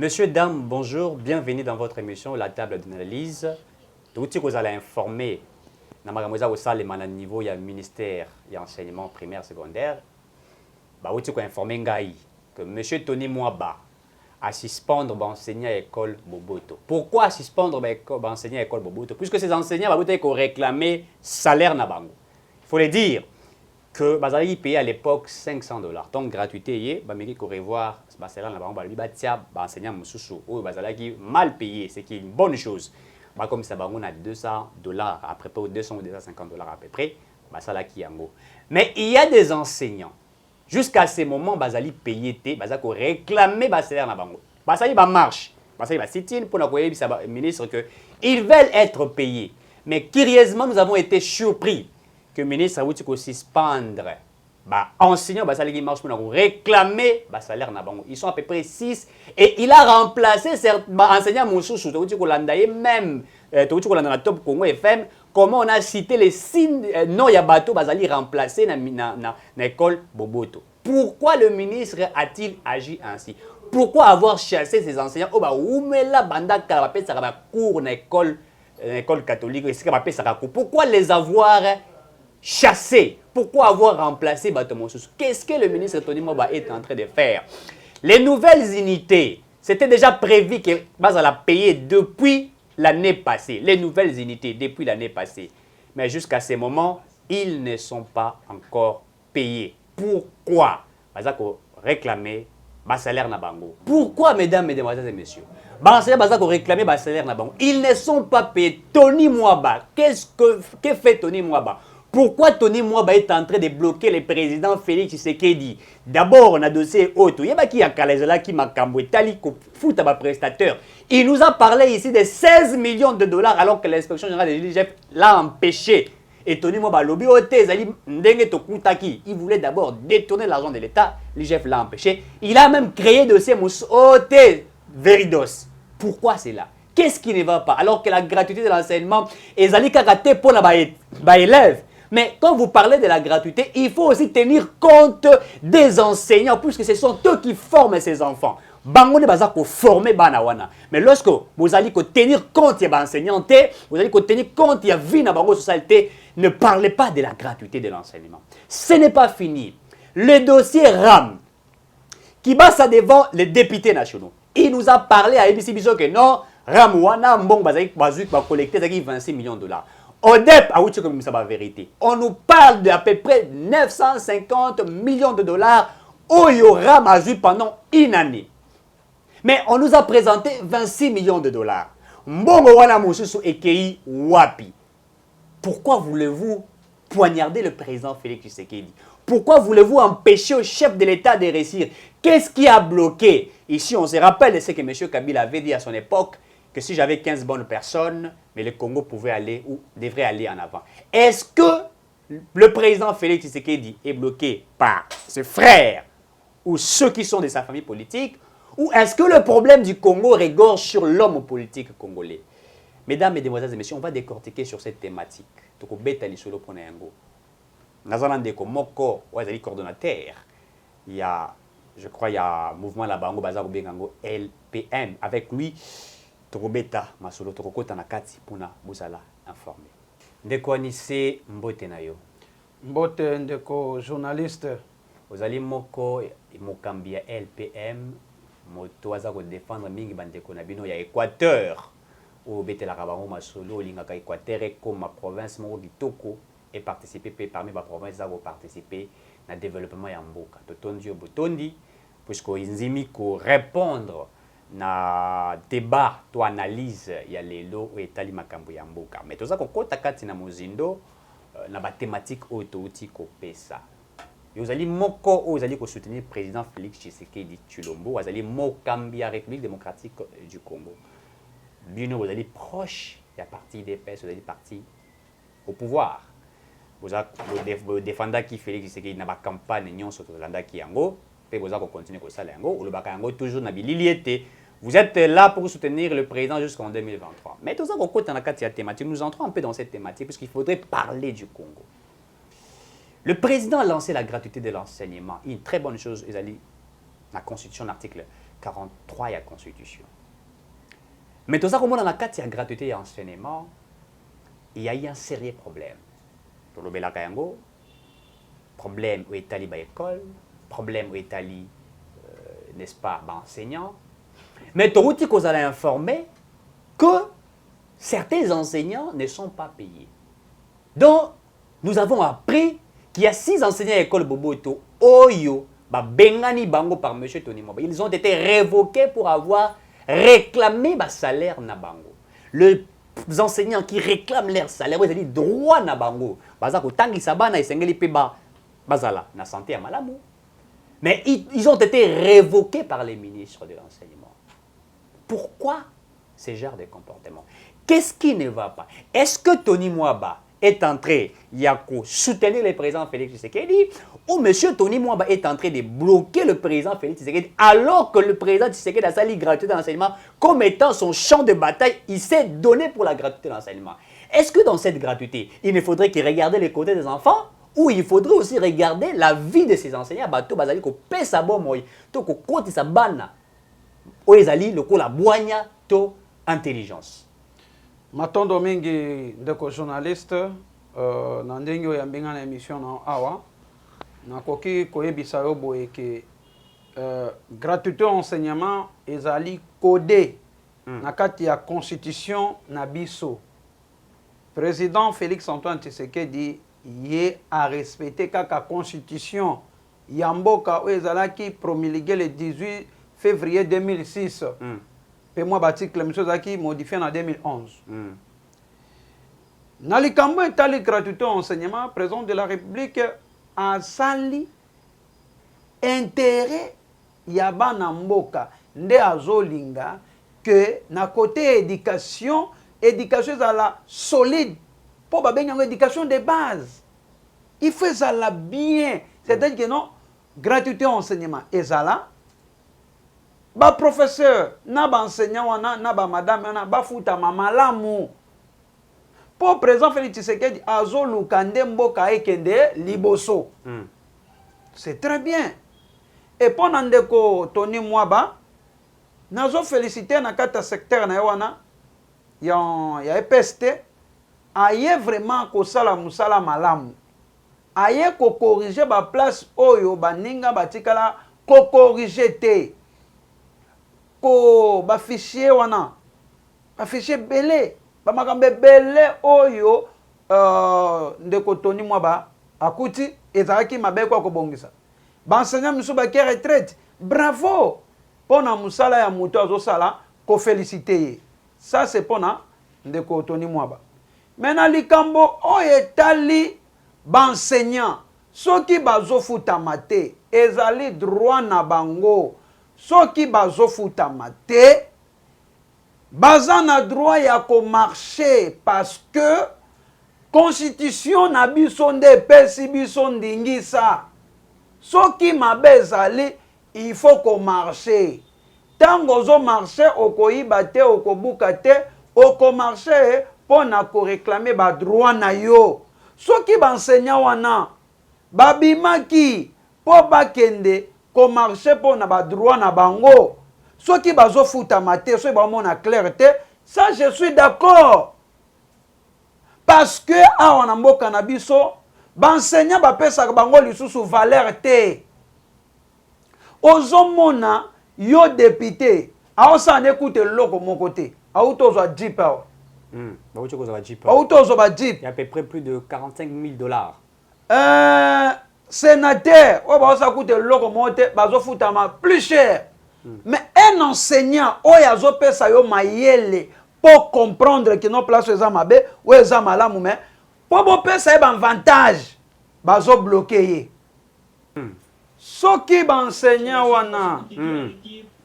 Monsieur, dames, bonjour, bienvenue dans votre émission La Table d'analyse. Tout ce que vous allez informer, dans le niveau, il y a le ministère de l'enseignement primaire secondaire. Vous allez informer que monsieur Tony Mwaba a suspendre l'enseignant à l'école Boboto. Pourquoi suspendre l'enseignant à l'école Boboto? Puisque ces enseignants vont réclamer salaire na bango. Il faut le dire que bazali payé à l'époque $500. Donc gratuité, il faut revoir salaire na bango, enseignant mususu ou bazalaki mal payé, c'est qui est une bonne chose. Comme ça bango na $200 à peu près, 200 ou $250 à peu près, mais il y a des enseignants jusqu'à ce moment bazali payé té bazako réclamer salaire na bango. Bazali ba marche, bazali ba sit-in pour le ministre que ils veulent être payés. Mais curieusement nous avons été surpris que le ministre a voulu suspendre enseignants qui marchent pour réclamer salaire na bango. Ils sont à peu près 6 et il a remplacé certains enseignants moussous même Top Congo FM. Comment on a cité les signes non yabato bazali remplacé na l'école Boboto. Pourquoi le ministre a-t-il agi ainsi? Pourquoi avoir chassé ces enseignants cours na école catholique? Pourquoi les avoir chassés? Pourquoi avoir remplacé Batomosus? Qu'est-ce que le ministre Tony Mwaba est en train de faire? Les nouvelles unités, c'était déjà prévu que Bazala payé depuis l'année passée. Les nouvelles unités depuis l'année passée. Mais jusqu'à ce moment, ils ne sont pas encore payés. Pourquoi? Bazako réclamer salaire na bango. Pourquoi, mesdames, mesdemoiselles et messieurs? Bazako réclamer salaire na bango. Ils ne sont pas payés. Tony Mwaba, que fait Tony Mwaba? Pourquoi Tony Mwaba est en train de bloquer le président Félix Tshisekedi? D'abord, on a dossier auto. Il y a qui a Kalezala qui m'a cambouetali fout à ma prestateur. Il nous a parlé ici de 16 millions de dollars alors que l'inspection générale de l'IGF l'a empêché. Et Tony Mwaba lobby il voulait d'abord détourner l'argent de l'État. L'IGF l'a empêché. Il a même créé dossier Moussote Veridos. Pourquoi c'est là? Qu'est-ce qui ne va pas? Alors que la gratuité de l'enseignement est allée kakaté pour la élève. Mais quand vous parlez de la gratuité, il faut aussi tenir compte des enseignants, puisque ce sont eux qui forment ces enfants. Bangone bazako former banawana. Mais lorsque vous allez tenir compte des enseignants, vous allez tenir compte de la vie dans la société, ne parlez pas de la gratuité de l'enseignement. Ce n'est pas fini. Le dossier RAM, qui passe devant les députés nationaux, il nous a parlé à ABC Biso que non, RAM wana mbong bazaki va collecter 26 millions de dollars. ODEP, a vérité. On nous parle d'à peu près 950 millions de dollars où il y aura Mazu pendant une année. Mais on nous a présenté 26 millions de dollars. Mbongo wana mususu ekei wapi. Pourquoi voulez-vous poignarder le président Félix Tshisekedi? Pourquoi voulez-vous empêcher au chef de l'État de réussir? Qu'est-ce qui a bloqué? Ici, on se rappelle de ce que M. Kabila avait dit à son époque, que si j'avais 15 bonnes personnes, mais le Congo pouvait aller ou devrait aller en avant. Est-ce que le président Félix Tshisekedi est bloqué par ses frères ou ceux qui sont de sa famille politique, ou est-ce que le problème du Congo regorge sur l'homme politique congolais? Mesdames, mesdemoiselles et messieurs, on va décortiquer sur cette thématique. Moko, coordonnateur. Il y a, je crois, il y a mouvement Labango Bazar Bengango LPM. Avec lui, Torobeta Masolo Torokota Nakati Puna Buzala informé. Ndeko Anissé Mbote Nayo. Mbote Ndeko journaliste. Ozali Moko Mokambia LPM. Moto aza ko défendre mingi bandeko na bino ya Équateur. Au Betela Rabango Masolo Lingaka Équateur comme ma province Moko Bitoko et participer parmi ma province à participer na développement ya mboka. Totondi Botondi puisque inzimi ko répondre na débat to analyse ya lelo etali makambo ya mboka. Mais toza kokota kati na mozindo na ba thématique autouti ko pesa. Yozali moko ozali ko soutenir président Félix Tshisekedi Tshilombo, ozali Mokambia République démocratique du Congo. Bino ozali proche ya parti DPS, ozali parti au pouvoir. Vous défendez qui Félix Tshisekedi na ba campagne nyonso to landa ki yango, pe boza ko continuer ko sala yango, o lobaka yango toujours na bililiete. Vous êtes là pour soutenir le président jusqu'en 2023. Mais tout ça, thématique, nous entrons un peu dans cette thématique puisqu'il faudrait parler du Congo. Le président a lancé la gratuité de l'enseignement. Une très bonne chose, la Constitution, l'article 43 il y a constitution. Mais tout ça, comme on a la carte, il y a gratuité et enseignement, il y a eu un sérieux problème. Pour le Belakayango, problème où est allé l'école, problème où est allé, n'est-ce pas, enseignant. Mais Torouti, qu'on allait informer que certains enseignants ne sont pas payés. Donc, nous avons appris qu'il y a 6 enseignants à l'école Boboto, Oyo, Bengani Bango par M. Tony Mwaba. Ils ont été révoqués pour avoir réclamé le salaire na Bango. Les enseignants qui réclament leur salaire, ils ont droit na Bango. Bazako tangi sabana et sengeli peba bazala na santé à malamu. Mais ils ont été révoqués par les ministres de l'enseignement. Pourquoi ce genre de comportement? Qu'est-ce qui ne va pas? Est-ce que Tony Mwaba est en train de soutenir le président Félix Tshisekedi ou M. Tony Mwaba est en train de bloquer le président Félix Tshisekedi alors que le président Tshisekedi a sali gratuité de l'enseignement comme étant son champ de bataille, il s'est donné pour la gratuité de l'enseignement. Est-ce que dans cette gratuité, il ne faudrait qu'il regarde les côtés des enfants ou il faudrait aussi regarder la vie de ces enseignants? Bato bazali ko pesa bomoy to ko koti sa bana o ezali lokola boanya to intelligence. Matondo mingi ndeko journaliste na ndenge oyo yambenga na émission na awa nakoki koyebisa yo boye ke gratuité enseignement ezali codé na kati ya constitution na biso. Président Félix Antoine Tshisekedi ye a respecté kaka constitution ya mboka oyo ezalaki promulgué le 18 février 2006. Et moi, l'article est modifié en 2011. Dans le Cameroun, la gratuité enseignement, le président de la République a sali intérêt yaba na mboka nde azolinga que na côté éducation est la solide pour babenga éducation de base. Il fait ça la bien, c'est-à-dire que non gratuité enseignement ezala ba professeur na ba enseignant wana na ba madame wana ba futa mamalamu pour président Félix Tshisekedi azo lukande mboka ekende liboso. C'est très bien. Et pendant ndeko Tony Mwaba nazo féliciter na kata secteur na wana ya EPST aye vraiment ko sala musala malamu. Aye ko corriger ba place oyo baninga batikala ko corriger te. Ko ba fichier wana ba fichier belé ba makambe belé oyo ndeko Tony Mwaba akuti ezalaki mabe kwa kobongisa ba enseignant misu ba ke retraite bravo pona musala ya muto azosala ko féliciter ça c'est pona ndeko Tony Mwaba. Maintenant likambo oyo etali ba enseignant soki bazofuta mate ezali droit na bango. Soki bazofuta mate baza na droit ya ko marcher parce que constitution na biso nde pesi biso ndingisa. Soki mabe ezali il faut ko marcher. Tango zo marcher okoyiba te okobuka te oko marcher pona ko réclamer ba droit na yo. Soki ba enseignant wana babimaki po bakende ko marché pour na ba droit na bango. Ceux qui bazo futa mate, ceux ba mona clarté, ça je suis d'accord. Parce que a on mboka na biso, ba enseignant ba pesa bango lisusu valeur te. Ozomona yo député, a on s'en écoute loko mon côté. A auto zo jeep. Auto zo ba jeep. Il y a à peu près plus de 45 000 $. Sénateur, ça coûte le bazo futama plus cher. Mais un enseignant, oyazo pesa yo mayele pour comprendre que nos places sont mabe ou eza malamu mais pour bo pesa un avantage, bazo bloquer. Soki ba enseignant wana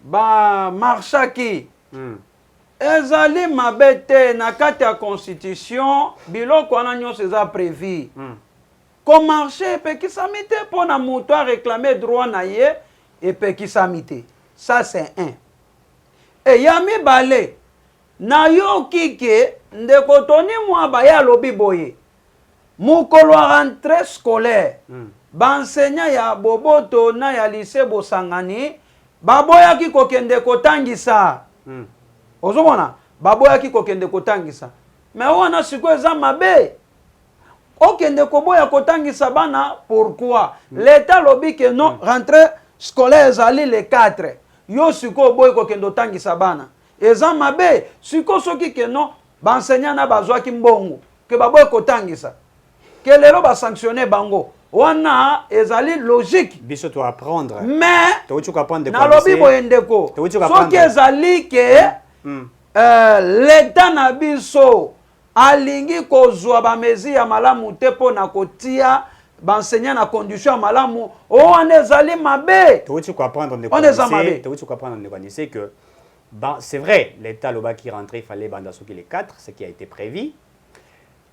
ba marchaki ezali mabe te na kati ya constitution biloko wana nyonso eza prévu. Comme marché pe qui s'amite pour na moto à réclamer droit na ye et pe qui s'amite. Ça c'est un. Et yami balé na yo kike ndeko Tony Mwaba ya lobi boye. Mukolo rentrée scolaire. Ba enseignant ya Boboto na ya lycée Bosangani baboyaki kokende kotangisa ozomona baboyaki kokende kotangisa mais wana siko eza mabe okende koboya kotangisa bana pourquoi l'état lobi que non rentrée scolaire ezali le 4 yo siko boy kokende otangisa bana eza mabe siko soki que non baenseignant na bazwaki mbongo ke baboye kotangisa ke lelo basanctionne bango wana ezali logique biso to apprendre mais to apprendre de nalobi boyendeko soki ezali ke l'état na biso alingi kozwa bamezi ya malamu te mpo na kotia baenseignant na condition ya malamu wana ezali mabe c'est que c'est vrai l'état loba qui rentrait il fallait banda soki les 4 ce qui a été prévu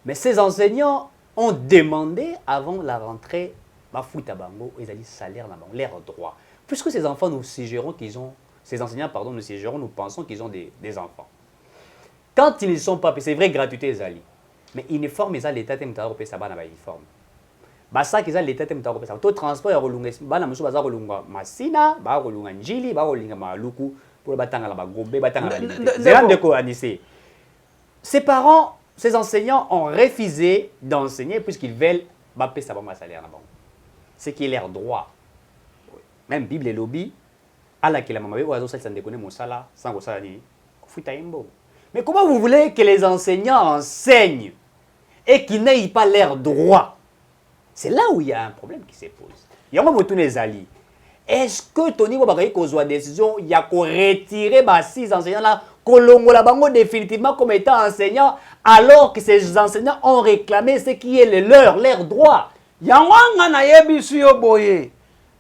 mais ces enseignants ont demandé avant la rentrée bafuta bango ezali salaire na bango leur droit puisque ces enfants nous suggérons qu'ils ont ces enseignants pardon nous suggérons nous pensons qu'ils ont des enfants quand ils ne sont pas c'est vrai gratuité ezali mais uniforme eza l'état te mutara kopesa bana ba uniforme basaki eza l'état te mutara kopesa to transport ya kolunga bana musu baza kolunga masina ba kolunga njili ba kolinga maluku pour batanga la ba gobe batanga la ndeko anissé ces parents ces enseignants ont refusé d'enseigner puisqu'ils veulent bapesa ba salaire na bango ce qui est leur droit même bible et lobby ala kila mama be oazo salisa ndeko ne mosala sans kosala ni futa imbo. Mais comment vous voulez que les enseignants enseignent et qu'ils n'aient pas leurs droits? C'est là où il y a un problème qui se pose. Il y a un moment où les alliés. Est-ce que Tony Wabakayi a décision, il y a qu'à retirer 6 enseignants là, Kolongola Bango définitivement comme étant enseignants, alors que ces enseignants ont réclamé ce qui est leur droit? Yangwanga na yebisu yo boye.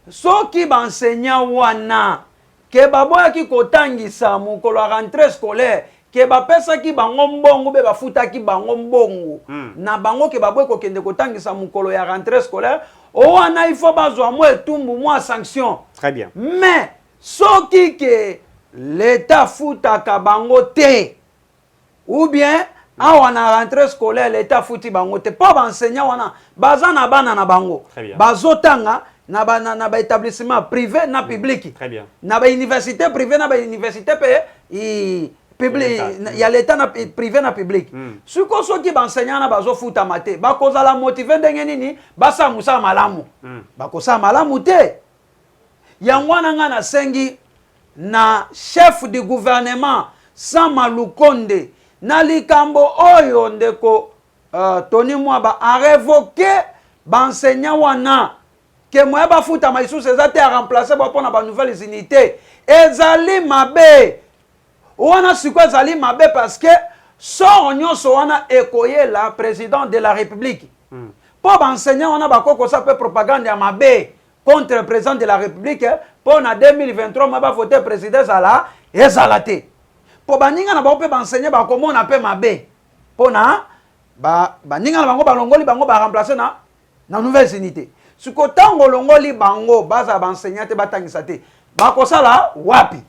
Soki enseignant wana ke baboya ki kotangisa mukolo rentrée scolaire ke bapesaki bango mbongo be bafutaki bango mbongo na bango ke baboye kokende kotangisa mukolo ya rentrée scolaire wana il faut bazwa mo etumbu mo sanction. Très bien. Mais soki ke l'état futaka bango te ou bien awa na rentrée scolaire l'état futi bango te po enseignant wana baza na bana na bango bazotanga na ba établissement privé na public. Très bien. Na ba université privé na ba université pe public ya l'état na privé na public. Suko soki ba enseignant na bazo futa mate ba kozala motiver ndenge nini basa musa malamu. Ba kosa malamu te. Yangwana nga na sengi na chef du gouvernement Sama Lukonde na likambo oyo ndeko Tony Mwaba a révoqué ba enseignant wana que moi ba futa maïsous ezate a remplacer ba pona ba nouvelles unités ezali mabe wana siko ezali mabe parce que sort nyonso wana ekoye la président de la république po ba enseignant wana ba koko sa pe propagande ya mabe contre le président de la république pour na 2023 ma ba voter président zala ezalate po ba ninga na ba pe ba enseigner ba komona pe mabe pona ba ninga na bango ba longoli bango ba remplacer na nouvelles unités. Siko tango longoli bango baza ba enseignant te batangisa te bakosala wapi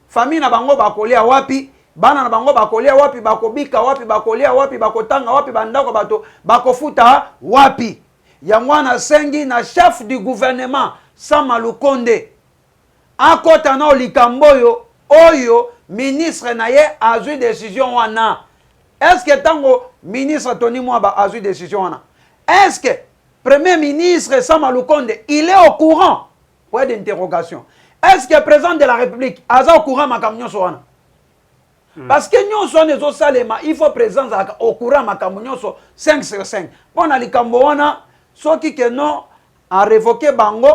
famille na bango bakolia wapi bana na bango bakolia wapi bakobika wapi bakolia wapi bakotanga wapi bandako bato bakofuta wapi yangwana sengi na chef du gouvernement Sama Lukonde akota na likamboyo oyo ministre na ye azui décision wana. Est-ce que tango ministre Tony Mwaba azui décision wana? Est-ce que Premier ministre Sama Lukonde, il est au courant? Point d'interrogation. Est-ce que le président de la République est au courant de ma soana? Parce que nous sommes au Salema, il faut présence au courant de 5 sur 5. Pour les Cambouana, ceux qui non a révoqué Bango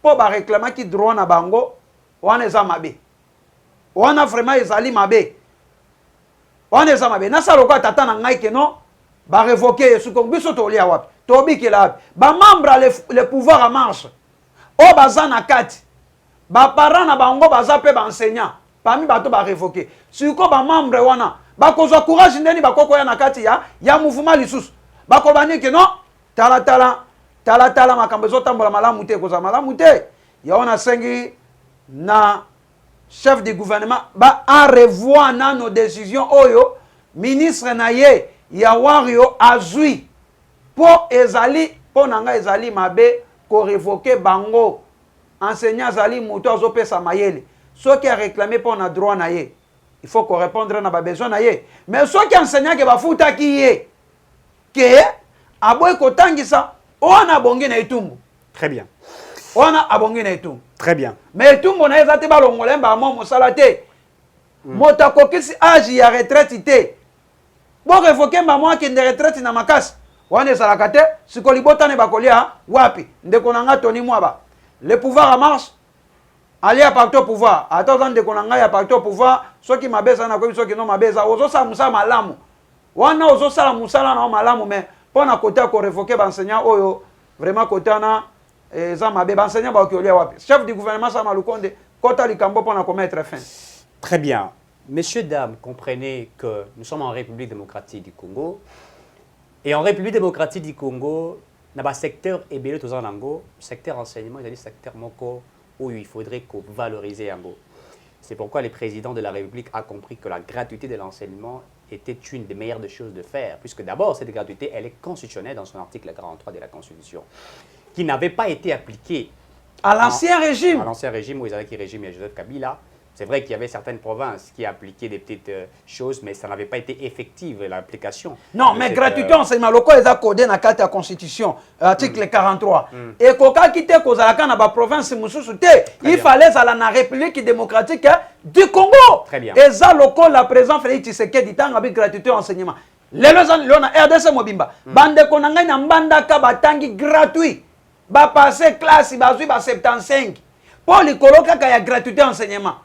pour réclamer qui droit na Bango, on est à Mabé. On a vraiment ezali Mabé. On est à Mabé. Nasa loka tata na ngai que non, ba révoquer ce qu'on biso to lia wapi. Tobi ki la ba membre le pouvoir en marche. O bazana kati. Ba parents na bango baza pe ba enseignant. Parmi bato ba révoquer. Siko ba membre wana ba kozwa courage ndeni ba koko ya na kati ya mouvement lisusu. Ba ko bani ke non tala makambo zotambola malamu te koza malamu te. Ya ona sengi na chef du gouvernement ba a revoir na nos décisions oyo ministre na ye ya wario azui po ezali po nanga ezali mabe ko révoquer bango enseignant azali moto azopesa mayele ceux qui a réclamé pour un droit naïe, il faut qu'on réponde à nos besoins naïe. Mais ceux qui enseignent que va fouta qui est, que aboy kotangisa, on a bongé na itumbu. Très bien. On a abongé na itumbu. Très bien. Mais itumbu na ezate ba longolemba mo mosalate. Motako kisi âge ya retraite té. Bon révoquer maman qui est retraite na makasi. Wane salakate, sikolibota ne bakolia wapi. Ndeko nanga Tony Mwaba. Le pouvoir en marche. Aller à partir au pouvoir. Attends de konanga ya partir au pouvoir, ceux qui m'abeza na ko ceux qui non m'abeza, ozo sa musa malamu. Wana ozo sala musala na malamu mais pour na côté ko révoquer enseignant oyo vraiment côté na za mabe enseignant ba okiolia wapi. Chef du gouvernement ça malukonde kota likambo pour na commettre fin. Très bien. Messieurs, dames, comprenez que nous sommes en République démocratique du Congo. Et en République démocratique du Congo, dans le secteur ébélé tout en Ango, secteur enseignement, il y a des secteurs moko où il faudrait valoriser Ango. C'est pourquoi le président de la République a compris que la gratuité de l'enseignement était une des meilleures choses de faire, puisque d'abord, cette gratuité, elle est constitutionnelle dans son article 43 de la Constitution, qui n'avait pas été appliquée à l'ancien régime. À l'ancien régime, où ils avaient qui régime, il y a Joseph Kabila. C'est vrai qu'il y avait certaines provinces qui appliquaient des petites choses, mais ça n'avait pas été effective, l'application. Non, mais gratuité enseignement local est codé dans la Constitution, article 43. Et quand on quitte la province, il fallait aller la République démocratique du Congo. Très bien. Et ça, local, la présidente Félix Tshisekedi dit avec gratuité enseignement. Les gens, RDC Mobimba, bande konanga na mbanda ka batangi gratuit. Ba passer classe, ba 75. Pour les colocs, il y a gratuité enseignement.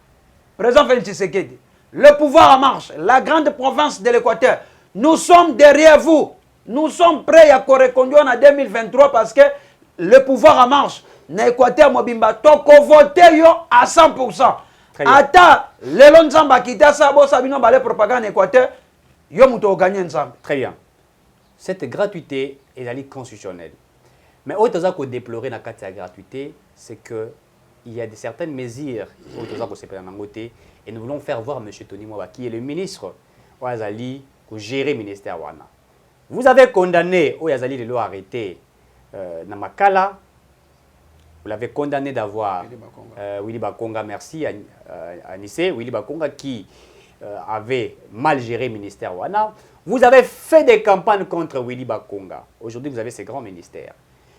Président Félix Tshisekedi, le pouvoir en marche, la grande province de l'Équateur, nous sommes derrière vous. Nous sommes prêts à correspondre en 2023 parce que le pouvoir en marche, l'Équateur Mobimba, toko voté à 100%. Ata, les Lonzamba qui t'a sabo sabino balé propagande Équateur, yo muto gagné ensemble. Très bien. Cette gratuité est allée constitutionnelle. Mais autre chose qu'on déplorer dans la gratuité, c'est que il y a certaines mesures et nous voulons faire voir M. Tony Mwaba, qui est le ministre Ouazali, pour gérer le ministère Wana. Vous avez condamné Ouazali de l'eau arrêté Namakala. Vous l'avez condamné d'avoir Willy Bakonga, merci à Nice, Willy Bakonga qui avait mal géré le ministère Wana. Vous avez fait des campagnes contre Willy Bakonga. Aujourd'hui, vous avez ces grands ministères.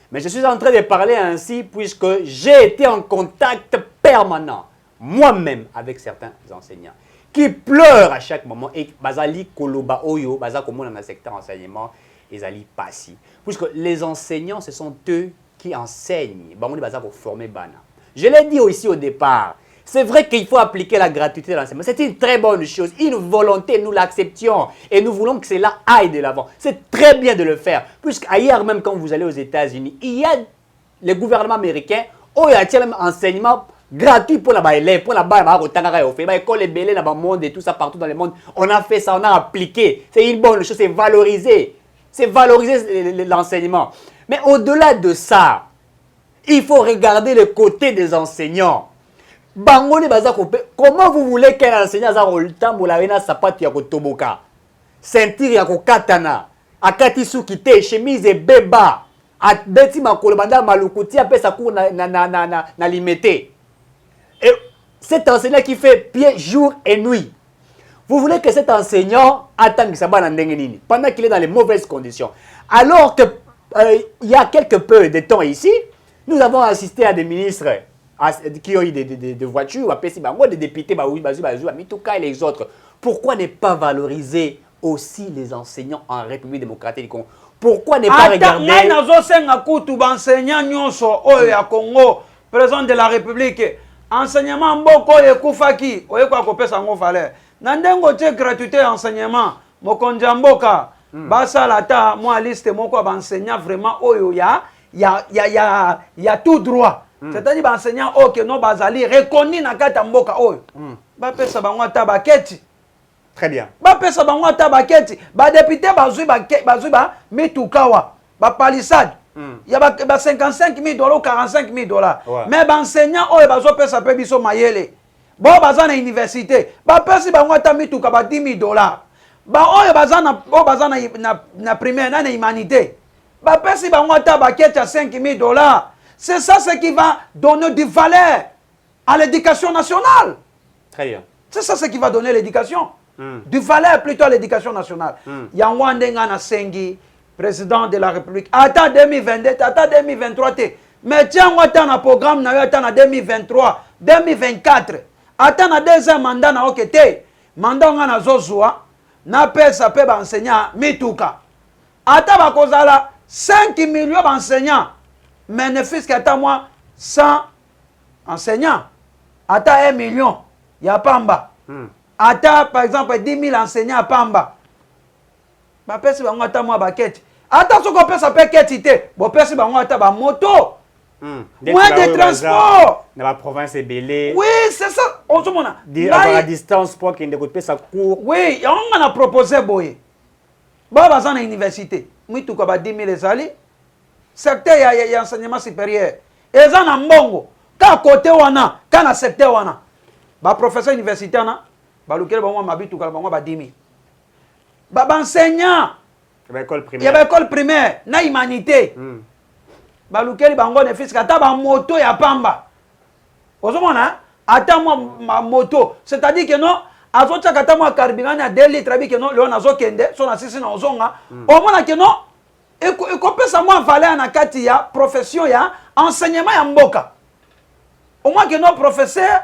Mais je suis en train de parler ainsi puisque j'ai été en contact permanent, moi-même, avec certains enseignants qui pleurent à chaque moment. Et Bazali Koloba Oyo, Baza Komo dans le secteur enseignement, et Zali Passi. Puisque les enseignants, ce sont eux qui enseignent. Bamoni Baza pour former Bana. Je l'ai dit aussi au départ. C'est vrai qu'il faut appliquer la gratuité de l'enseignement. C'est une très bonne chose, une volonté, nous l'acceptions. Et nous voulons que cela aille de l'avant. C'est très bien de le faire. Puisqu'ailleurs, même quand vous allez aux États-Unis, il y a le gouvernement américain, où il y a un enseignement gratuit pour la élève, pour la école est belle dans le monde et tout ça partout dans le monde. On a fait ça, on a appliqué. C'est une bonne chose, c'est valoriser. C'est valoriser l'enseignement. Mais au-delà de ça, il faut regarder le côté des enseignants. Comment vous voulez qu'un enseignant ait sapatu ya kotoboka, ceinture ya kokatana, akati sukite, chemise et beba, beti makolo banda malukuti apesa cours na limité. Et cet enseignant qui fait pied jour et nuit. Vous voulez que cet enseignant attende que ça va pendant qu'il est dans les mauvaises conditions. Alors que il y a quelque peu de temps ici, nous avons assisté à des ministres qui ont eu des voitures, des députés, Mituka et les autres. Pourquoi ne pas valoriser aussi les enseignants en République démocratique du Congo? Pourquoi ne pas regarder... Congo, président de la République, enseignement mboko ekufaki, oyekwa kopesa ngo valeur. Nandengo te gratuité enseignement, mokonja mboka, basa lata moi liste moko ba enseignant vraiment oyo ya tout droit. C'est-à-dire que l'enseignant qui non bazali reconnu na kata mboka oyo. Ba pesa bango ata baketi. Très bien. Ba pesa bango ata baketi. Ba député bazui ba mitukawa, ba palissade. Il y a 55 000 $, 45 000 $. Ouais. Mais l'enseignant oyo bazo pesa pe biso mayele. Bo bazana université, ba pesa bango ata mituka ba 10 000 $. Ba oyo bazana na primaire na humanité. Ba pesa bango ata baketi à 5 000 $. C'est ça ce qui va donner du valeur à l'éducation nationale. Très bien. C'est ça ce qui va donner l'éducation. Du valeur plutôt à l'éducation nationale. Yangwandenga na sengi, président de la République. Attends 2022, attends 2023. Mais tiens, on attend un programme, attend 2023, 2024. Attends un deuxième mandat, na okete. Mandat on a zozua, na pesa pe ba enseignant mituka. Attends ba kozala 5 millions d'enseignants. Mais ne fils qu'attends moi 100 enseignants. Attends 1 million, y a pamba. Attends par exemple 10 000 enseignants à pamba. Ba pesa ba ngata moi ba kete. Attends ce qu'on peut s'appeler quête. Bon pesa ba ngata ba moto. Moins de transport. Dans la province est belé. Oui, c'est ça. On se mona. À distance pour qu'il ne coûte ça court. Oui, on a proposé boy. Baba dans l'université. Moi tout comme 10 000 ezali. Secteur il y a enseignement supérieur. Et ça na mbongo. Ka côté wana, ka na secteur wana. Ba professeur universitaire na, ba lukel ba moi mabitu ka ba moi ba 10 000. Ba enseignant. Il y a l'école primaire. Il y a l'école primaire na humanité. Balukeli bango ne fils kata ba moto ya pamba. Ozomona ata ma moto, c'est-à-dire que non azocha kata mo carburant ya 2 litres bi que non le nazo kende so na sisi na ozonga. Omona que non e ko pesa mo valeur na kati ya profession ya enseignement ya mboka. Au moins que non professeur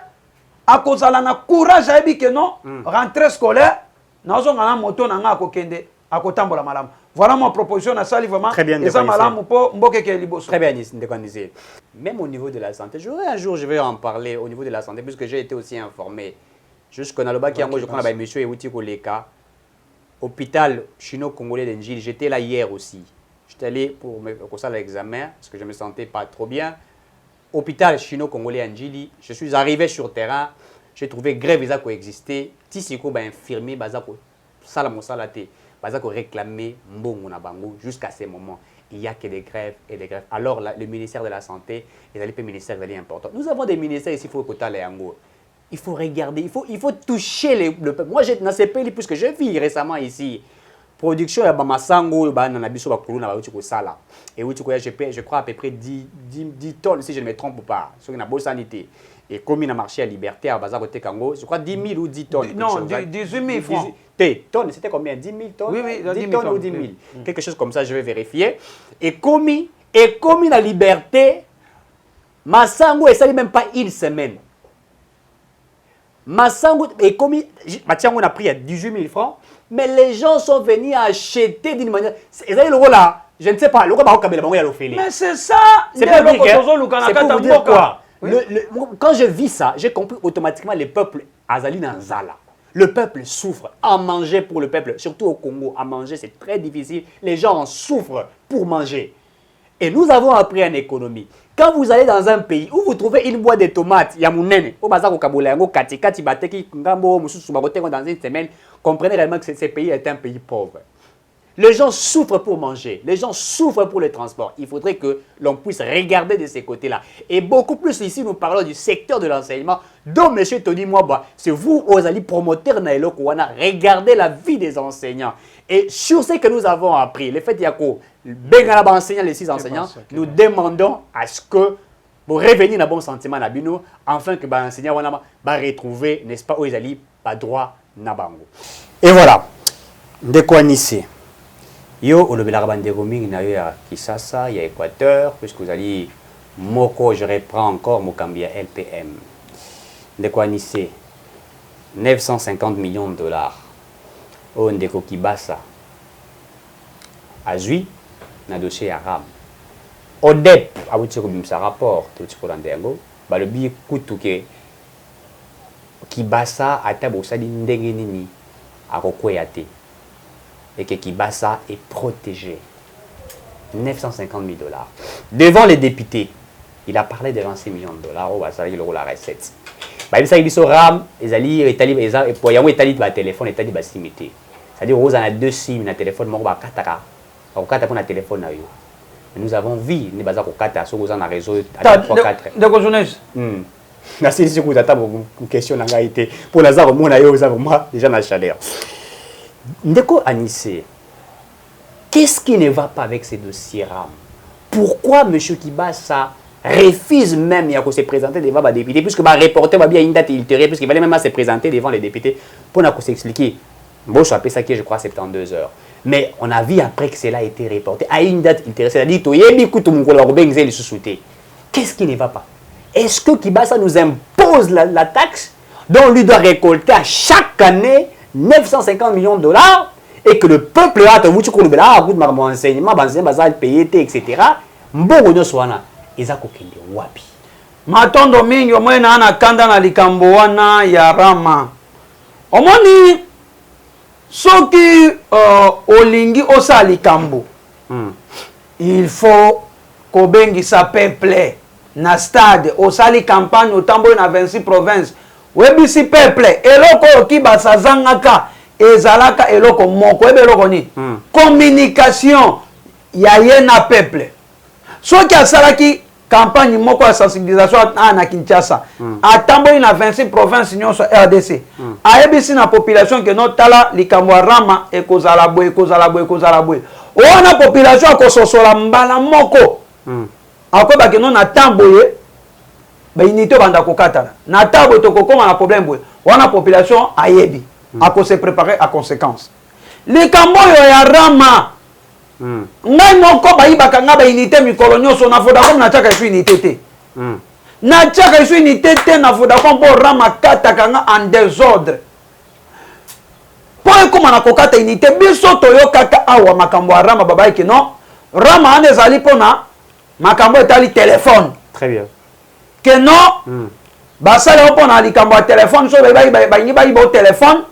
a kozala na courage ya bi que non rentrée scolaire na ozonga na moto na nga ko kende akotambola malamu. Voilà ma proposition à ça, vraiment. Très bien, Très bien, même au niveau de la santé, un jour, je vais en parler au niveau de la santé, puisque j'ai été aussi informé. Jusqu'au Naloba, qui je crois, monsieur Ewuti Koleka, hôpital chino-congolais d'Enjil. J'étais là hier aussi. J'étais allé pour l'examen, parce que je ne me sentais pas trop bien. Hôpital chino-congolais d'Enjili, je suis arrivé sur terrain, j'ai trouvé grève, ils ont coexisté. Tissiko, infirmier, bazako, salamosalate. Réclamer mbongo na bango jusqu'à ce moment. Il n'y a que des grèves et des grèves. Alors le ministère de la Santé, les ministères important. Nous avons des ministères ici, il faut écouter les Ango. Il faut regarder, il faut toucher le peuple. Moi, j'ai dans ces pays, puisque je vis récemment ici, production, il y a Masango, il y a et je crois à peu près 10 tonnes, si je ne me trompe pas, sur une bonne sanité. Et comme il a marché à Liberté, à Bazar Côté Kango, je crois 10 000 ou 10 tonnes. Non, 18 000 francs. Tonnes, c'était combien? 10 000 tonnes? Oui, 10 tonnes ou 10 000. Quelque chose comme ça, je vais vérifier. Et comme la Liberté, Massango, et ça n'est même pas une semaine. Massango, et comme on a pris à 18 000 francs, mais les gens sont venus acheter d'une manière. Et ça, le rôle là, je ne sais pas, le rôle mais c'est ça, c'est pas dire, c'est pour vous dire quoi. Quand je vis ça, j'ai compris automatiquement le peuple Azali Nanzala. Le peuple souffre. À manger pour le peuple, surtout au Congo, à manger c'est très difficile. Les gens en souffrent pour manger. Et nous avons appris en économie. Quand vous allez dans un pays où vous trouvez une boîte de tomates, yamunene, au bazar au Kabolango, Kati Bateki, Ngambo, Mususu Bagotengo dans une semaine, comprenez réellement que ce pays est un pays pauvre. Les gens souffrent pour manger, les gens souffrent pour le transport. Il faudrait que l'on puisse regarder de ces côtés-là. Et beaucoup plus ici, nous parlons du secteur de l'enseignement, dont M. Tony Mwaba, c'est vous, Ozali, promoteurs Naïlo Kouana, regardez la vie des enseignants. Et sur ce que nous avons appris, le fait Yako, Bengalaba enseignant, les 6 enseignants, nous demandons à ce que, pour revenir dans bon sentiment, afin que l'enseignant va retrouver, n'est-ce pas, Ozali, pas droit, Nabango. Et voilà, de quoi Nissé. Yo, au lobby il y a Kisasa, il y a Équateur, puisque vous allez, Moko, je reprends encore Mokambia LPM. De quoi Nissé 950 millions de dollars. Au Ndeko Kibasa. Azui, na dossier Aram. ODEP, à vous dire que rapport, tout ce qu'on a dit, le billet coûte que Kibasa a été ndengeni à Rokoyate. Et que Kibasa est protégé. 950 000 dollars. Devant les députés, il a parlé de 26 millions de dollars. Ça il aura la recette. Il y a des RAM, il y a des téléphones, il y a des simité. C'est-à-dire qu'il y a 2 SIM, il y a un téléphone, il y a un téléphone. Nous avons vu, il y a un réseau, il y a 3-4. Merci si vous avez une question. Pour Lazare, il y a déjà la chaleur. Ndeko Anissé, qu'est-ce qui ne va pas avec ces dossiers RAM? Pourquoi M. Kibasa refuse même de se présenter devant les députés, puisque le reporter va bien une date ultérieure, puisqu'il fallait même se présenter devant les députés pour s'expliquer. Bon, ça ça qui je crois 72 heures. Mais on a vu après que cela a été reporté à une date ultérieure. C'est-à-dire, qu'est-ce qui ne va pas? Est-ce que Kibasa nous impose la taxe dont lui doit récolter à chaque année 950 millions de dollars et que le peuple a enseignement, payer, etc. Mbogo swana ezako kende wapi? Matondo mingi omwena ana kanda na likambo wana ya Rama. Omoni soki olingi osa likambo. Il faut kobengisa peuple na stade osali campagne otambo na 26 provinces. Webisi peuple eloko Kibasa zangaka ezalaka eloko moko ebe eloko ni communication ya ye na peuple. Soki asalaki campagne moko ya sensibilisation na Kinshasa atamboli na 26 provinces nyonso RDC ayebisi na population ke no tala likambo Rama ekozala boye ona population akososola mbala moko akoba ke no na tamboye ba unité banda kokatana na tabo to kokoma na problème boye ona population ayebi ako se préparer à conséquence likambo yo ya Rama ngai moko bayibaka nga ba unité mikolo nyonso na Vodacom na chaka isu unité te na chaka isu unité te na Vodacom po Rama kataka nga en désordre po ekoma na kokata unité biso toyokaka awa makambo ya Rama babaiki non Rama ane ezali pona makambo etali téléphone. Très bien. Que non basale opona likambo ya téléphone so bayi bo téléphone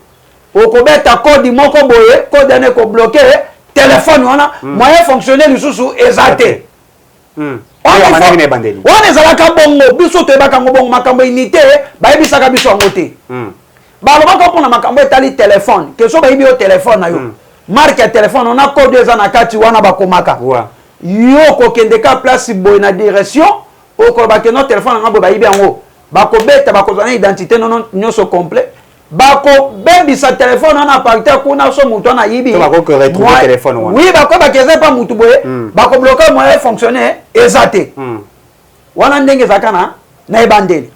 okobeta code moko boye code ane ko bloquer téléphone wana moyen fonctionner lisusu ezate wana ezalaka bongo biso toyebaka ngo bongo makambo unité bayebisaka biso yango te balobaka mpona makambo etali téléphone ke so bayibi yo téléphone na yo marque ya téléphone ona code eza na kati wana bakomaka yo kokende ka place boye na direction okoloba ke no téléphone nanga boye bayibi yango bakobeta bakozwa na identité nono nyonso complet bakobebisa téléphone wana partir kuna so mutu wana yibi oui bakoba keza pa mutu boye bakobloka moyen fonctionner ezate wana ndenge ezaka na ebandeli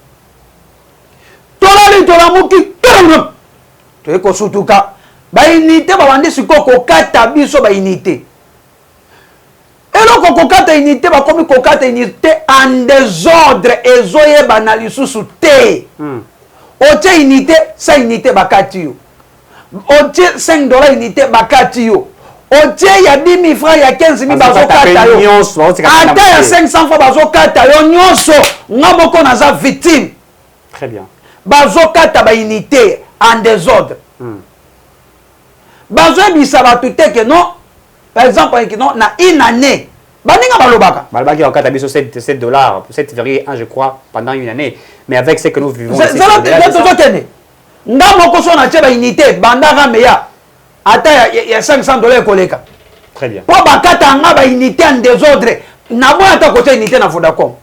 tolali tolamuki tolongom toyekosutuka baunité babandi sikoyo kokata biso baunité eloko kokata unité bakomi kokata unité en désordre ezoyebana lisusu te otie unité sa unité bakati yo otie 5 dollars unité bakati yo otie ya 10 000 francs ya 15 000 bazokata yo ata ya 500 francs bazokata yo nyonso nga moko naza victime. Très bien. Bazokata ba unité en désordre bazoyebisa bato te ke non par exemple que non na une année baninga balobaka balobaki okata biso 7 dollars 7,1 je crois pendant une année mais avec ce que nous vivons tozokende nga moko so na tie ba unité bandaka meya ata ya 500 dollars ekoleka. Très bien. Po bakata nga ba unité en désordre na boya ata kotia unité na Vodacom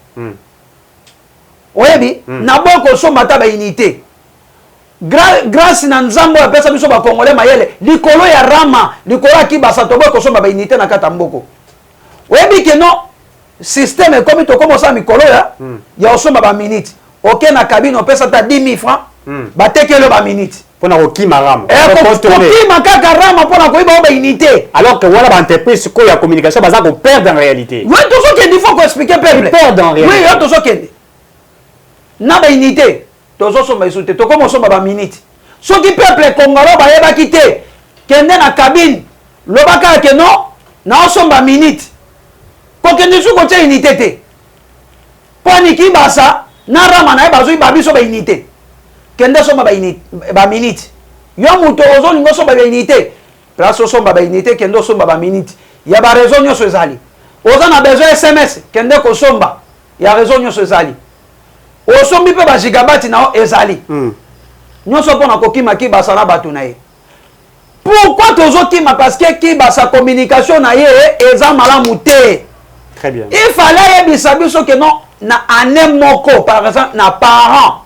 oyebi na boya kosomba ata ba unité grâce na nzambo ya pesa biso ba congolais mayele likolo ya Rama likolo ya Kibasa to boya kosomba ba unité na kata mboko oyebi ke no système comme to comme ça mikolo ya osomba ba minute ok na cabine opesa ta 10 000 francs batekelo ba minute pona kokima Rama kokima kaka Rama pona koyiba ba unité alors que voilà ba entreprise ko ya communication baza ko perdre en réalité. Oui to so ke il faut ko expliquer peuple perdre en réalité. Oui yo to so ke na ba unité tozo somba isute to comme somba ba minute soki peuple congolais ba yeba kité kende na cabine lobaka ke non na somba minute kokende su ko tia unité te poni Kibasa na Rama na bazo ba biso ba unité kende somba ba unité ba minute yo muto ozo lingo somba ba unité place somba ba unité kende somba ba minute ya ba raison nyonso ezali oza na besoin SMS kende ko somba ya raison nyonso ezali osombi pe ba gigabyte na ezali nyonso pona kokima Kibasa na bato na ye. Pourquoi tozokima? Parce que Kibasa communication na ye eza malamu te. Très bien. Il fallait yebisa biso que non na année moko par exemple na parent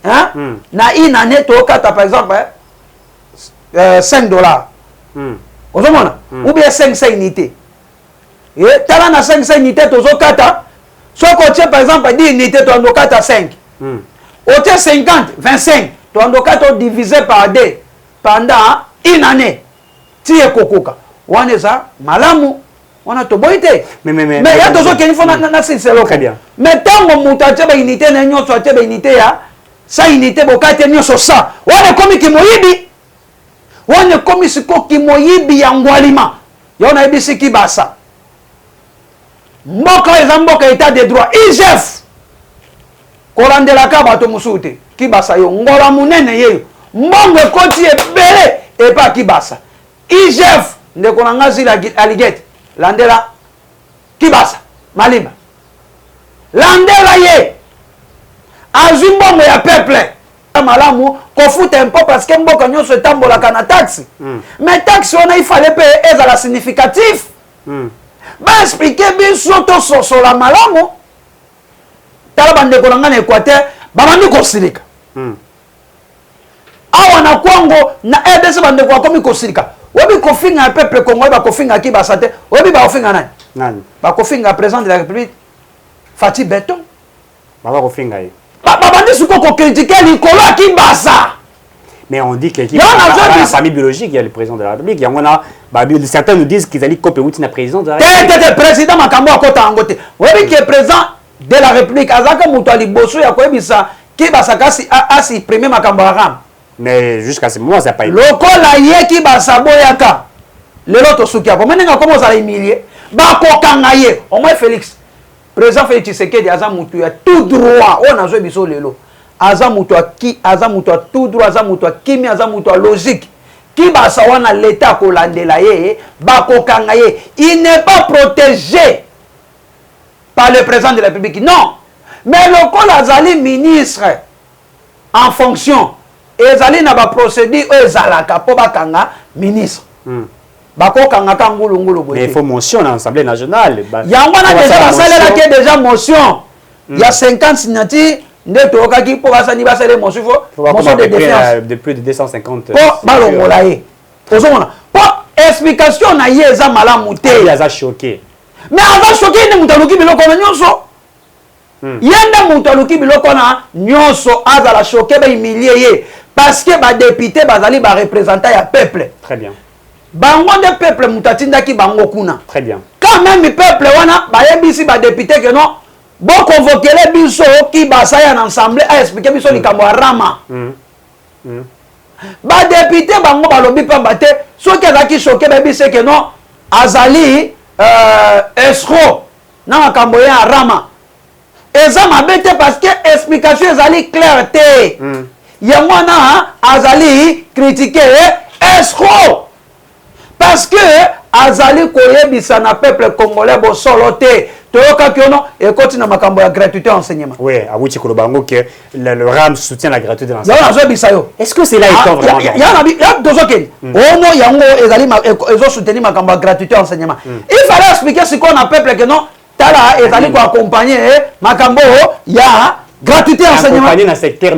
hein na une année tokata par exemple 5 dollars ozomona ou bien 5 unités et tala na 5 unités tozokata Soit qu'on tient par exemple 10 unités, tu en as 5. On tient 50, 25. Tu en as divisé par 2 pendant une année. Tu es kokoka. On est ça, malamu. On a tout boité. Mais il y a toujours qu'il faut très bien. Mais tant que mon tâche est unité, n'ayons soit unité, ça unité, bokate nyo so ça. On est comme qui moyibi. On est comme si qui moyibi yangwalima. On a dit qui basa. Mboka ezamboka état de droit. IGF. Kolandela ka bato musute. Qui basa yo ngola munene yeyo. Mbongo koti ebele et pas qui basa. IGF ndeko nanga zila aligete. Landela Kibasa Malimba Landela ye Azumbongo ya peuple malamu ko foute un peu parce que mboka nyonso tambola kana taxi mais taxi on a il fallait payer ezala significatif ba expliquer biso to soso la malamu tala bande ko ngana Équateur ba mandi ko silika awa na Kongo na RDC bande ko komi ko silika Obi kofinga un peuple congolais ba kofinga ki ba santé obi ba kofinga nani ba kofinga président de la République Fatih Beton ba kofinga ye ba bandi suko ko critiquer likolo ki basa mais on dit que la famille biologique il y a le président de la République il y en a certains nous disent qu'ils allaient copier outil na président de la République président makambo akota ngote obi que président de la République azaka muto ali boso ya koebisa ki basa kasi asi premier makambo aram. Mais jusqu'à ce moment, ça n'a pas été. Lokola yeki basaboyaka. Lelo sukia. Comment n'est-ce comment ça humilié? Bako kangaye. Au moins Félix. Président Félix Tshisekedi azamutu ya tout droit. On a joué biso lelo. Azamutu ki azamutu tout droit azamutu kimi azamutu logique. Qui basawana l'état kolandela ye bako kangaye. Il n'est pas protégé par le président de la République. Non. Mais lokola azali ministre en fonction ezali na ba procédure ezalaka po bakanga ministre bakokanga kangulu ngulu boye mais il faut motion dans l'Assemblée nationale yango na déjà basalela ke déjà motion il y a 50 signatures nde tokaki po basani basale motion motion de défiance de plus de 250 po balongola ye ozomona po explication na ye eza malamu te il a choqué mais ava choqué ne mutaluki biloko na nyonso yenda mutaluki biloko na nyonso azala choqué ba humilier ye parce que ba député bazali ba représentant ya peuple. Très bien. Bango de peuple mutatinda ki bango kuna. Très bien. Quand même le peuple wana ba yebisi ba député que non bon convoquer les biso ki basaya en assemblée a expliquer biso likambo rama. Ba député bango ba lobi pa baté so ki azaki choqué ba bisi que non azali escroc na makambo ya rama. Eza mabete parce que explication ezali claire té. Yamwana azali critiquer escroc parce que azali koyebisa na peuple congolais bo soloté toyoka kiono et continue makambo ya gratuité enseignement. Oui, awuti kolobango que le RAM soutient la gratuité de l'enseignement. Yaona zobisa yo. Est-ce que c'est là étant vraiment? Ya dozoken. Ono yango ezali ezo soutenir makambo ya gratuité enseignement. Il fallait expliquer ce qu'on a peuple que non tala ezali ko accompagner makambo ya gratuité enseignement dans le secteur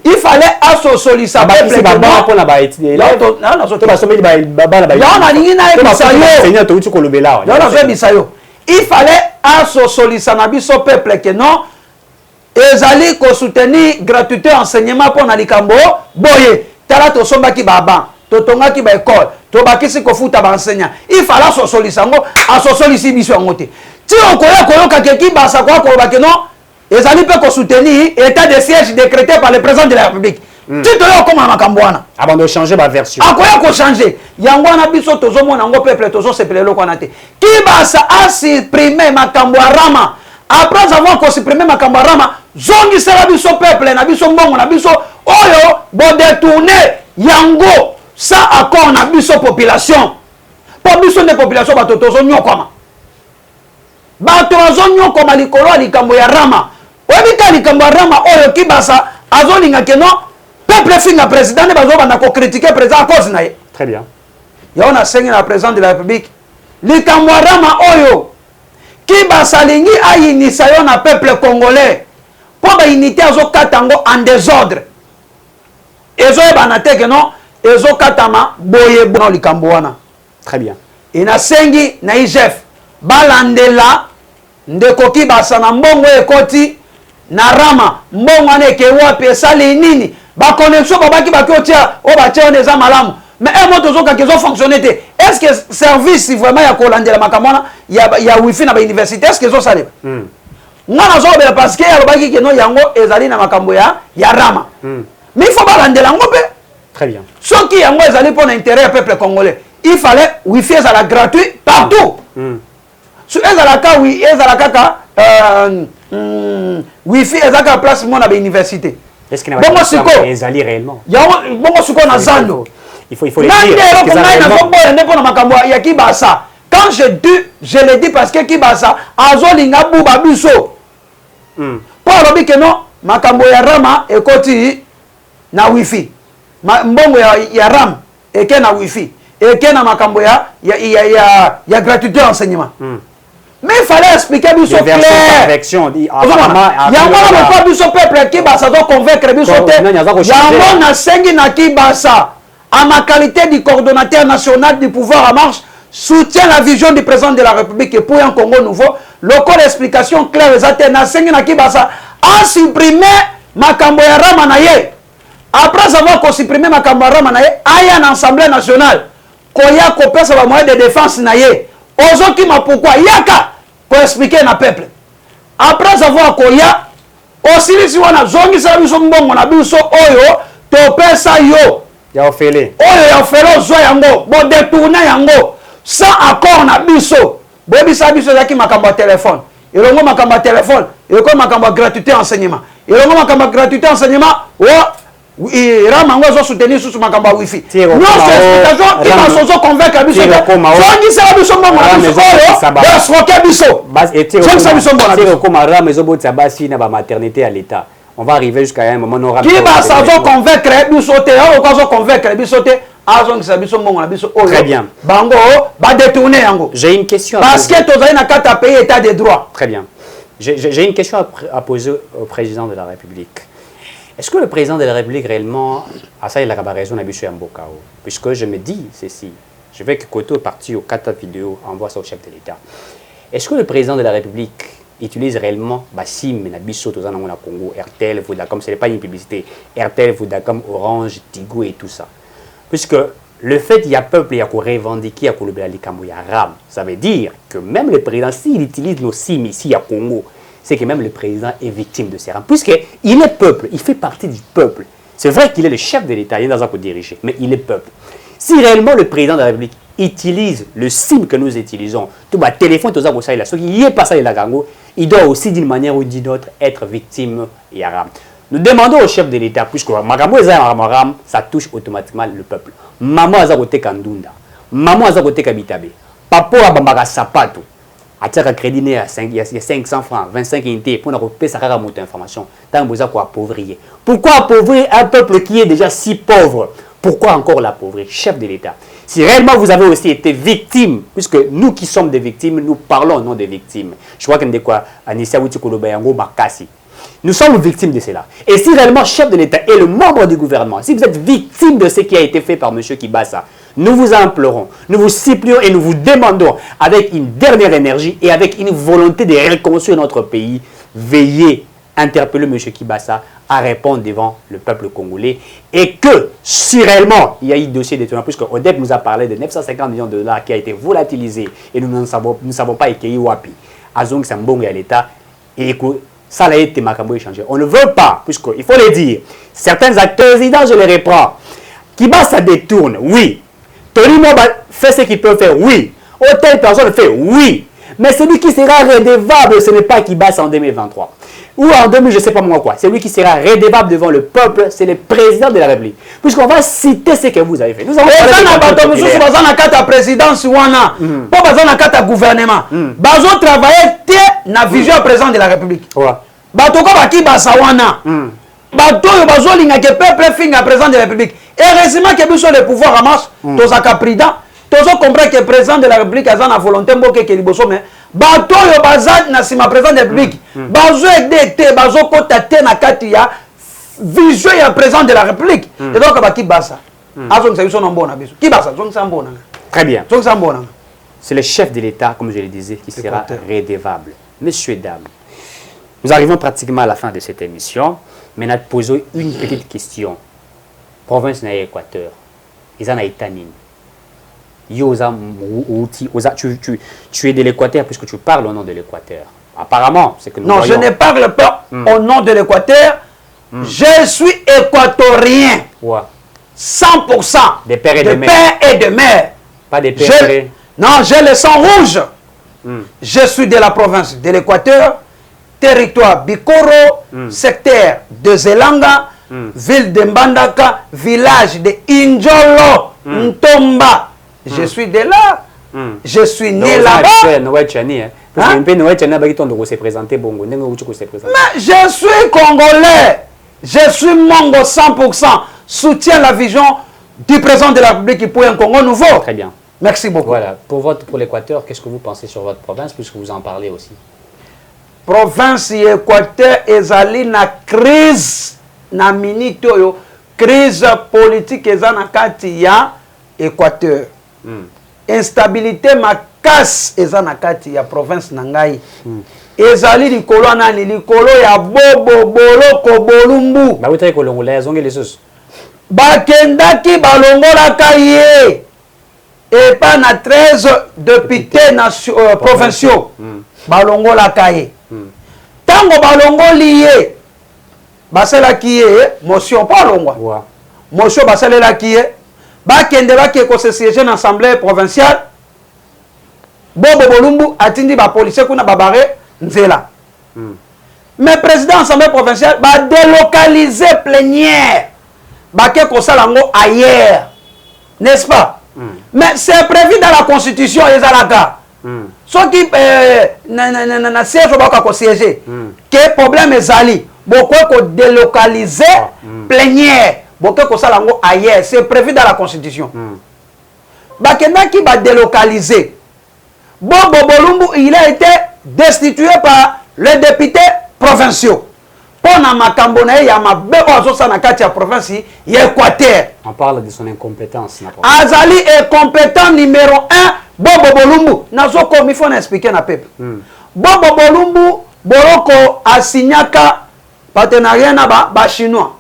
il fallait associer ça il fallait associer ça na biso peuple que non ezali ko soutenir gratuité enseignement pour na likambo boye tala to somba ki baba to tonga ki ba école to bakisi ko futa ba enseignant il fallait associer ça ngo associer biso ngote si on koyoka qui basa quoi ko ba que non ezali pe ko soutenir état de siège décrété par le président de la République. Tu te yo comme makambo wana avant de changer ma version akoya ko changer yango wana biso tozo mona ngo peuple tozo sepelelo ko nate qui basa a supprimer makambo rama après avoir ko supprimer makambo rama zongi sera biso peuple na biso mbongo na biso oyo bo détourner yango ça accord na biso population pour biso de population ba tozo nyokoma bato bazonyokoma likolo ya likambo ya rama oyebika likambo ya rama oyo kibasa azolinga ke non peuple finga président ne bazobanda kocritiquer président à cause na ye. Très bien. Yao na sengi na président de la République likambo ya rama oyo kibasa lingi ayinisa yo na peuple congolais po ba unité azokata yango en désordre ezoyebana te ke non ezokatama boye bono likambo wana. Très bien. Ina sengi na IGF balandela ndeko Kibasa na mbongo ekoti na rama mbongo ane ke wapi esali nini ba connexion babaki bakotia o batia on eza malamu mais un moto zoka kezo fonctionner est-ce que service vraiment ya kolandela makamona ya wifi na ba université est-ce que zo saleba ngana zo bela parce que alobaki ke no yango ezali na makambo ya rama mais il faut balandela ngo pe très bien soki yango ezali pour l'intérêt du peuple congolais il fallait wifi ezala gratuit partout so ezalaka oui ezalaka wifi ezalaka place mo na ba université est-ce qu'il y a ezali réellement bongo siko na zando il faut le dire Kibasa quand je le dis parce que Kibasa azolinga buba biso pour lobi que non makambo ya rama ekoti na wifi mbongo ya ram eke na wifi eke na makambo ya gratuité d'enseignement mais il fallait expliquer biso clair yango na pas biso peuple Kibasa doit convaincre biso te yango na sengi na Kibasa à ma qualité de coordonnateur national du pouvoir en marche soutient la vision du président de la République pour un Congo nouveau local explication claire exacte na sengi na Kibasa a supprimé makambo ya rama na ye après avoir supprimé makambo ya rama na ye aya na assemblée nationale koya kopesa ba moyen de défense na ye ozoki ma pourquoi yaka pour expliquer na peuple après avoir koya osilisi wana zongisa biso mbongo na biso oyo topesa yo ya ofele oyo ya ofele ozwa yango bo détourner yango sans accord na biso bobisa biso zaki makambo ya téléphone elongo makambo ya téléphone eloko makambo ya gratuité enseignement elongo makambo ya gratuité enseignement rama ngo zo soutenir sous makambo ya wifi non c'est explication qui va se convaincre biso zongisa biso mbongo na biso oyo esroquer biso zongisa biso mbongo na biso comme rama ezobotisa basi na ba maternité à l'état. On va arriver jusqu'à un moment où qui va s'en convaincre bisoté ou quoi convaincre bisoté azong sa biso mongo na biso très bien bango ba détourner yango j'ai une question parce que tozali na kata pays état de droit très bien j'ai une question à poser au président de la République. Est-ce que le président de la République réellement a ça il a raison na biso ya mboka puisque je me dis ceci je vais que Koto parti au kata vidéo envoie ça au chef de l'État. Est-ce que le président de la République utilise réellement SIM na biso tozana na Congo RTL Vodacom, ce n'est pas une publicité, RTL Vodacom, Orange, Tigo et tout ça, puisque le fait qu'il y a peuple qui a revendiqué à Kolobela Likambo ya RAM, ça veut dire que même le président s'il utilise nos SIM ici à Congo, c'est que même le président est victime de ces RAM, puisqu'il est peuple, il fait partie du peuple. C'est vrai qu'il est le chef de l'État, il est dans un coup dirigé, mais il est peuple. Si réellement le président de la République utilise le SIM que nous utilisons, tout le téléphone, tout ça, ce qui n'est pas ça, il doit aussi d'une manière ou d'une autre être victime de RAM. Nous demandons au chef de l'État, puisque Magambo et RAM, ça touche automatiquement le peuple. Maman a zagote Kandunda, maman a zagote Kabitabe, papa a bambaka sapato, a tiré crédit il y a 500 francs, 25 unités pour nous payer sa rare information. Tant que vous avez appauvrir. Pourquoi appauvrir un peuple qui est déjà si pauvre? Pourquoi encore l'appauvrir? Chef de l'État. Si réellement vous avez aussi été victime, puisque nous qui sommes des victimes, nous parlons au nom des victimes. Je crois que nous sommes victimes de cela. Et si réellement chef de l'État et le membre du gouvernement, si vous êtes victime de ce qui a été fait par M. Kibasa, nous vous implorons, nous vous supplions et nous vous demandons avec une dernière énergie et avec une volonté de reconstruire notre pays, veillez, interpeller M. Kibasa à répondre devant le peuple congolais et que si réellement il y a eu dossier d'étonnant, puisque Odep nous a parlé de 950 millions de dollars qui a été volatilisé et nous ne savons pas écrire Wapi, Azong Sambong et à l'État et que ça a été makambo échangé. On ne veut pas, puisqu'il faut le dire, certains acteurs présidents, je les reprends, Kibasa détourne, oui. Tony Moba fait ce qu'il peut faire, oui. Telle personne fait, oui. Mais celui qui sera redevable, ce n'est pas Kibasa en 2023. Ou en 2000, je ne sais pas moi quoi. C'est lui qui sera redevable devant le peuple, c'est le président de la République. Puisqu'on va citer ce que vous avez fait. Nous avons la présidence wana, pas besoin de gouvernement. Bazo travailler na vision président de la République. Bato ko baki basa wana. Bato yo bazo linga ke peuple finga président de la République. Heureusement que biso le pouvoir en marche, tozaka président, tozo comprendre que président de la République a na volonté mboke ke liboso mais bato yo bazat na sima président de la République. Bazo ekte bazo kota te na kati ya vision ya président de la République. Et donc baki basa. Azong sa biso na mbona biso. Ki basa zong sa mbona. Très bien. Zong sa mbona. c'est le chef de l'État, comme je le disais, qui sera Équateur. redevable. Messieurs, dames, nous arrivons pratiquement à la fin de cette émission. Maintenant, posons une petite question. Province na Équateur, ils en ont été tu es de l'Équateur puisque tu parles au nom de l'Équateur. Apparemment, c'est que nous Non, voyons. je ne parle pas au nom de l'Équateur. Je suis équatorien. Ouais. 100%. Des pères et de de mères. père et de mère. Pas des Je- pères. Non, j'ai le sang rouge. Je suis de la province de l'Équateur, territoire Bikoro, secteur de Zelanga, ville de Mbandaka, village de Injolo, Ntomba. Je suis de là. Je suis né là-bas. Noël Chani, hein. Parce Hein? que Noël Chani a se présenter bongo. Se présenter. Mais je suis congolais. Je suis mongo 100%. Soutiens la vision du président de la République pour un Congo nouveau. Très bien. Merci beaucoup. Voilà. Pour l'Équateur, qu'est-ce que vous pensez sur votre province, puisque vous en parlez aussi? Province Équateur ezali na crise na minute oyo crise politique eza na kati ya Équateur. Instabilité makasi eza na kati ya province na ngai. Ezali likolo nani likolo ya bobo boloko bolumbu. Bah oui, très congolais, zonge les sos. Bakendaki balongolaka ye epa na 13 députés provinciaux balongolaka ye. Tango balongoli ye basalaki ye motion po alongwa. Ouais. Motion basalelaki ye bakende bake ko se siéger na assemblée provinciale. Bobo bolumbu atindi ba policier kuna babare nzela. Mais président assemblée provinciale ba délocaliser plénière. Bake ko salango ailleurs. N'est-ce pas? Mais c'est prévu dans la constitution ezalaka. Ceux qui na siège baka ko siéger. Que problème ezali? Boko ko délocaliser plénière. Boko ko salango ailleurs, c'est prévu dans la constitution. Bakenda qui va délocaliser. Bobo Bolumbu, il a été destitué par les députés provinciaux. Pona makambona ya mabeko azosa na kati ya province ya Équateur. On parle de son incompétence. Azali est compétent numéro 1 Bobo Bolumbu. Nazo comme il faut expliquer na peuple. Bobo Bolumbu Boroko asignaka partenariat na ba chinois.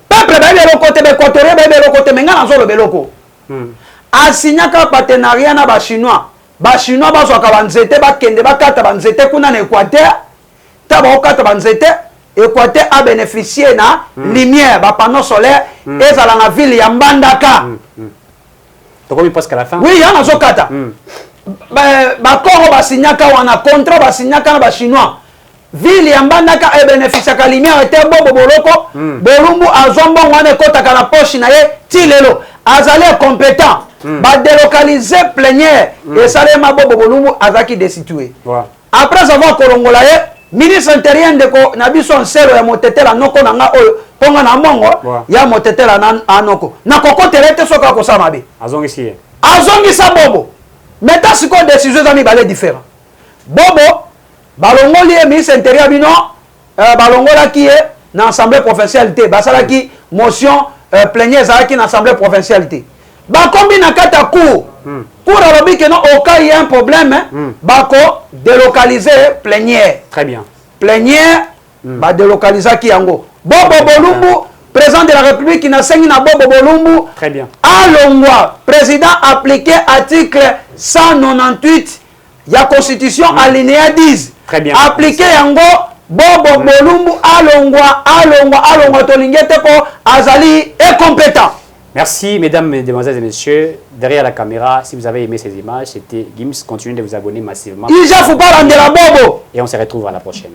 Peuple ba le côté be équatorien ba le côté menga nazo le beloko. Asignaka partenariat na ba chinois. Ba chinois ba zo ka banzete ba kende ba kata banzete kuna na Équateur. Ta ba kata banzete Équateur a bénéficié na lumière ba panneau solaire et za la ville ya Mbandaka. Donc on passe qu'à la fin. Oui, ya nazo kata. Ba Congo ba signaka wana contrat ba signaka na ba chinois. Ville ya Mbandaka e bénéficié ka lumière était bobo boloko. Bolumbu azombo wana kotaka na poche na ye tilelo. Azali compétent. Ba délocaliser plénière et salema bobo bolumbu azaki destitué. Après avoir kolongola ye ministre intérieur de Nabiso Nselo ya motetela noko nanga oyo ponga na mongo ya motetela na anoko na kokotela te soka ko samabe azongi sa bobo meta siko décision za mi balé différent bobo balongoli e ministre intérieur bino balongola ki e na assemblée provinciale te basala ki motion plénière za ki na assemblée provinciale te ba kombi na kata cour pour alobi que non au cas il y a un problème bako délocaliser plénière. Très bien. Plénière ba délocaliser ki yango. Bobo Bolumbu président de la République qui n'a sengi na Bobo Bolumbu. Très bien. Alongwa président appliqué article 198 ya constitution alinéa 10. Très bien. Appliqué yango Bobo Bolumbu alongwa tolingete ko azali incompétent. Merci, mesdames, mesdemoiselles et messieurs. Derrière la caméra, si vous avez aimé ces images, c'était Gims. Continuez de vous abonner massivement. Et on se retrouve à la prochaine.